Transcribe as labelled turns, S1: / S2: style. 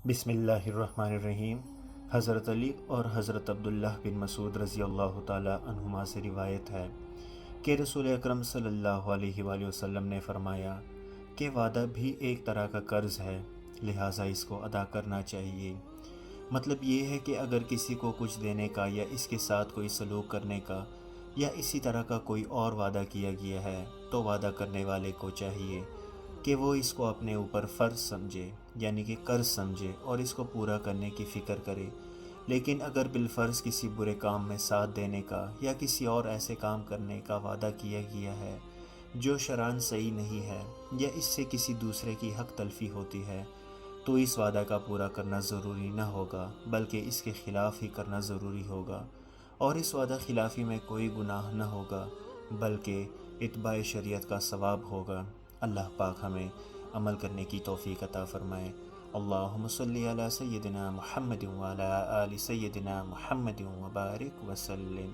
S1: بسم اللہ الرحمن الرحیم۔ حضرت علی اور حضرت عبداللہ بن مسعود رضی اللہ تعالیٰ عنہما سے روایت ہے کہ رسول اکرم صلی اللہ علیہ وآلہ وسلم نے فرمایا کہ وعدہ بھی ایک طرح کا قرض ہے، لہٰذا اس کو ادا کرنا چاہیے۔ مطلب یہ ہے کہ اگر کسی کو کچھ دینے کا یا اس کے ساتھ کوئی سلوک کرنے کا یا اسی طرح کا کوئی اور وعدہ کیا گیا ہے تو وعدہ کرنے والے کو چاہیے کہ وہ اس کو اپنے اوپر فرض سمجھے، یعنی کہ قرض سمجھے، اور اس کو پورا کرنے کی فکر کرے۔ لیکن اگر بالفرض کسی برے کام میں ساتھ دینے کا یا کسی اور ایسے کام کرنے کا وعدہ کیا گیا ہے جو شرعاً صحیح نہیں ہے یا اس سے کسی دوسرے کی حق تلفی ہوتی ہے تو اس وعدہ کا پورا کرنا ضروری نہ ہوگا بلکہ اس کے خلاف ہی کرنا ضروری ہوگا، اور اس وعدہ خلافی میں کوئی گناہ نہ ہوگا بلکہ اتباع شریعت کا ثواب ہوگا۔ اللہ پاک ہمیں عمل کرنے کی توفیق عطا فرمائے۔ اللہم صلی علی سیدنا محمد وعلی آل سیدنا محمد وبارک وسلم۔